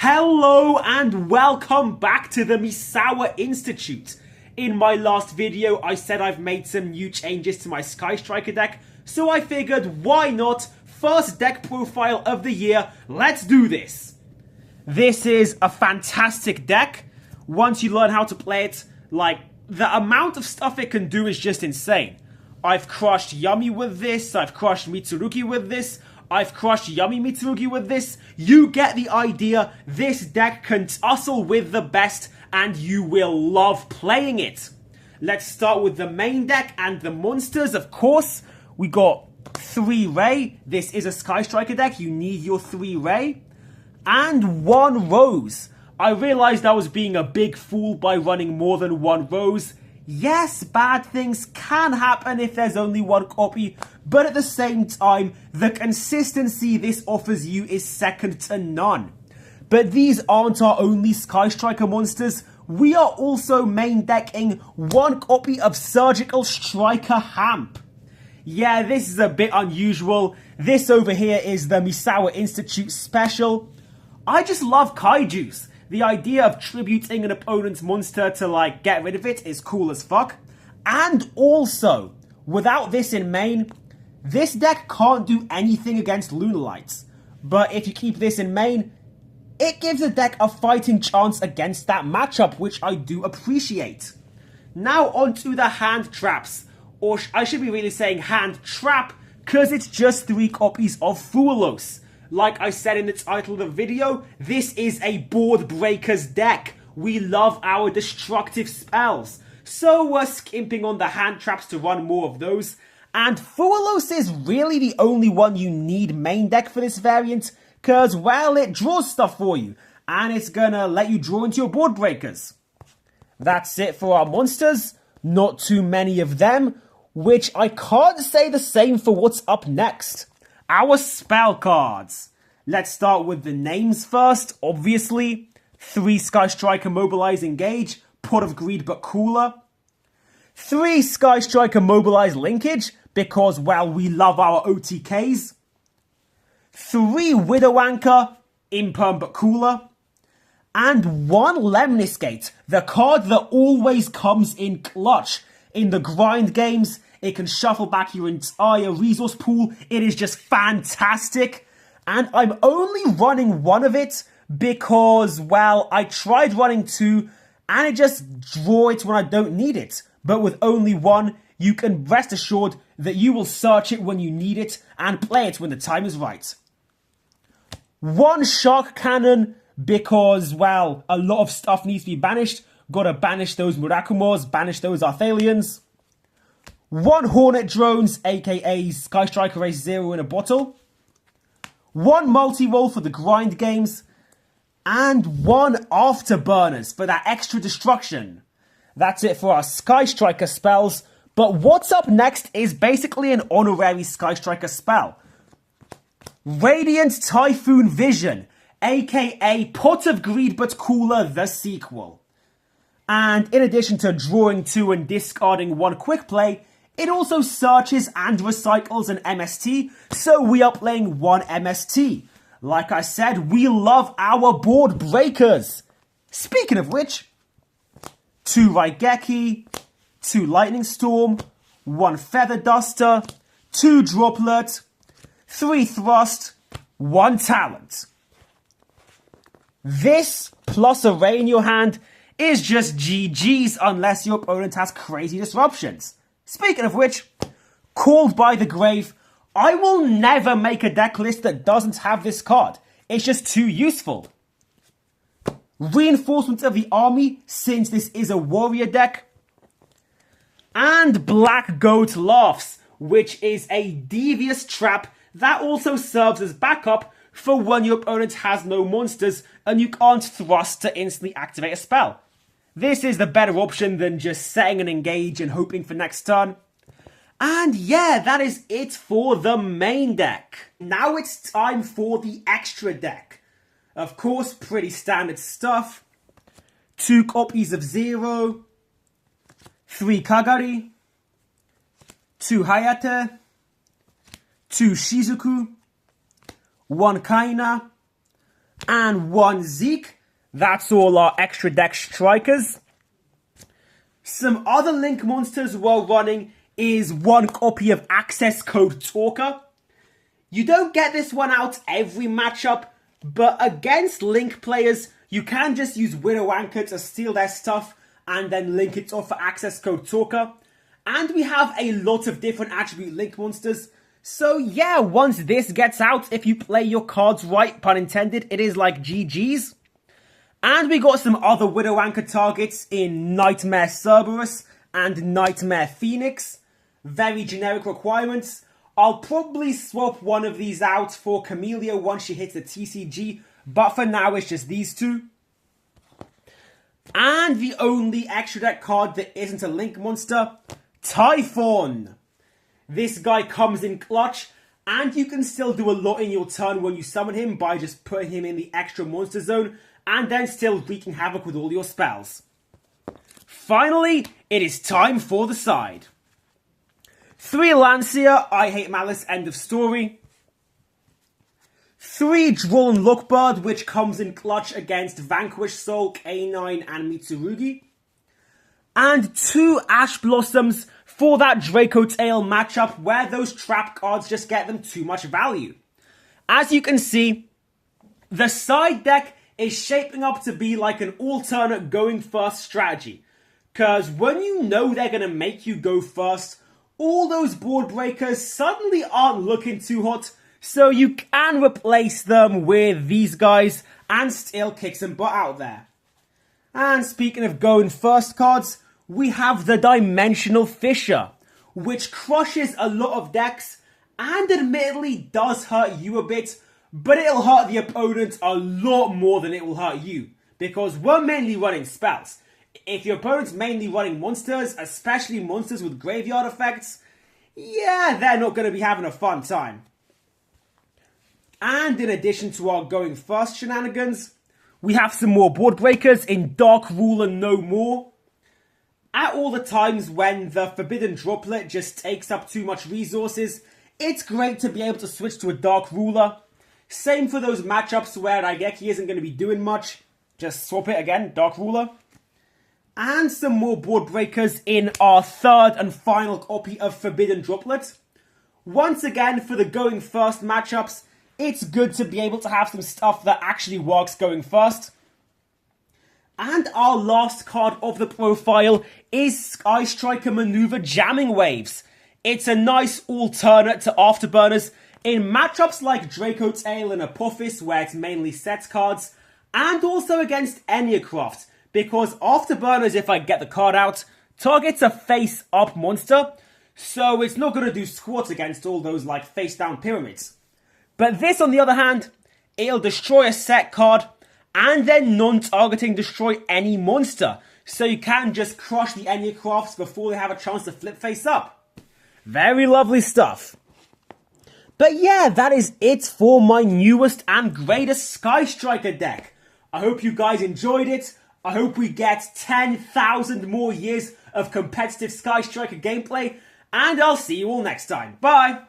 Hello and welcome back to the Misawa Institute. In my last video, I said I've made some new changes to my Sky Striker deck, so I figured why not? First deck profile of the year, let's do this. This is a fantastic deck. Once you learn how to play it, the amount of stuff it can do is just insane. I've crushed Yami with this, I've crushed Mitsurugi with this, I've crushed Yami Mitsurugi with this. You get the idea. This deck can tussle with the best and you will love playing it. Let's start with the main deck and the monsters. Of course, we got 3 Ray. This is a Sky Striker deck. You need your 3 Ray. And 1 Rose. I realized I was being a big fool by running more than 1 Rose. Yes, bad things can happen if there's only 1 copy, but at the same time, the consistency this offers you is second to none. But these aren't our only Sky Striker monsters. We are also main decking 1 copy of Surgical Striker Hamp. Yeah, this is a bit unusual. This over here is the Misawa Institute special. I just love kaijus. The idea of tributing an opponent's monster to, get rid of it is cool as fuck. And also, without this in main, this deck can't do anything against Lunalights. But if you keep this in main, it gives the deck a fighting chance against that matchup, which I do appreciate. Now onto the hand traps. Or I should be really saying hand trap, because it's just 3 copies of Fuelos. Like I said in the title of the video, this is a board breakers deck. We love our destructive spells. So we're skimping on the hand traps to run more of those. And Fuelos is really the only one you need main deck for this variant, because, well, it draws stuff for you. And it's gonna let you draw into your board breakers. That's it for our monsters. Not too many of them, which I can't say the same for what's up next. Our spell cards. Let's start with the names first, obviously. 3 Sky Striker Mobilize Engage, Pot of Greed but cooler. 3 Sky Striker Mobilize Linkage, because, well, we love our OTKs. 3 Widow Anchor, Imperm but cooler. And 1 Lemnis Gate, the card that always comes in clutch. In the grind games, it can shuffle back your entire resource pool. It is just fantastic. And I'm only running 1 of it because, well, I tried running 2 and it just draw it when I don't need it. But with only 1, you can rest assured that you will search it when you need it and play it when the time is right. 1 Shark Cannon because, well, a lot of stuff needs to be banished. Gotta banish those Murakumos, banish those Arthalians. 1 Hornet Drones, aka Sky Striker Race 0 in a bottle. 1 multi-roll for the grind games. And 1 Afterburners for that extra destruction. That's it for our Sky Striker spells. But what's up next is basically an honorary Sky Striker spell. Radiant Typhoon Vision, aka Pot of Greed but Cooler, the sequel. And in addition to drawing 2 and discarding 1 quick play, it also searches and recycles an MST, so we are playing 1 MST. Like I said, we love our board breakers. Speaking of which, 2 Raigeki, 2 Lightning Storm, 1 Feather Duster, 2 Droplet, 3 Thrust, 1 Talent. This plus a Ray in your hand is just GG's unless your opponent has crazy disruptions. Speaking of which, Called by the Grave, I will never make a deck list that doesn't have this card. It's just too useful. Reinforcement of the Army, since this is a warrior deck. And Black Goat Laughs, which is a devious trap that also serves as backup for when your opponent has no monsters and you can't thrust to instantly activate a spell. This is the better option than just setting an engage and hoping for next turn. And yeah, that is it for the main deck. Now it's time for the extra deck. Of course, pretty standard stuff. 2 copies of Zero, 3 Kagari, 2 Hayate, 2 Shizuku, 1 Kaina, and 1 Zeke. That's all our extra deck strikers. Some other link monsters we're running is 1 copy of Access Code Talker. You don't get this one out every matchup, but against link players, you can just use Widow Anchor to steal their stuff and then link it off for Access Code Talker. And we have a lot of different attribute link monsters. So yeah, once this gets out, if you play your cards right, pun intended, it is like GG's. And we got some other Widow Anchor targets in Nightmare Cerberus and Nightmare Phoenix. Very generic requirements. I'll probably swap one of these out for Camellia once she hits the TCG, but for now it's just these two. And the only extra deck card that isn't a link monster, Typhon. This guy comes in clutch, and you can still do a lot in your turn when you summon him by just putting him in the extra monster zone, and then still wreaking havoc with all your spells. Finally, it is time for the side. 3 Lancia, I Hate Malice, end of story. 3 Droll and Lookbird, which comes in clutch against Vanquish Soul, K9 and Mitsurugi. And 2 Ash Blossoms for that Draco Tail matchup where those trap cards just get them too much value. As you can see, the side deck is shaping up to be like an alternate going first strategy. Because when you know they're going to make you go first, all those board breakers suddenly aren't looking too hot, so you can replace them with these guys and still kick some butt out there. And speaking of going first cards, we have the Dimensional Fissure, which crushes a lot of decks and admittedly does hurt you a bit, but it'll hurt the opponent a lot more than it will hurt you, because we're mainly running spells. If your opponent's mainly running monsters, especially monsters with graveyard effects, yeah, they're not going to be having a fun time. And in addition to our going first shenanigans, we have some more board breakers in Dark Ruler No More. At all the times when the Forbidden Droplet just takes up too much resources, it's great to be able to switch to a Dark Ruler. Same for those matchups where Raigeki isn't going to be doing much. Just swap it again, Dark Ruler. And some more board breakers in our 3rd and final copy of Forbidden Droplet. Once again, for the going first matchups, it's good to be able to have some stuff that actually works going first. And our last card of the profile is Sky Striker Maneuver Jamming Waves. It's a nice alternate to Afterburners in matchups like Draco Tail and Apophis, where it's mainly set cards, and also against Enneacraft, because Afterburners, if I get the card out, targets a face-up monster, so it's not going to do squat against all those like face-down pyramids. But this, on the other hand, it'll destroy a set card, and then non-targeting destroy any monster, so you can just crush the Enneacrafts before they have a chance to flip face-up. Very lovely stuff. But yeah, that is it for my newest and greatest Sky Striker deck. I hope you guys enjoyed it. I hope we get 10,000 more years of competitive Sky Striker gameplay, and I'll see you all next time. Bye!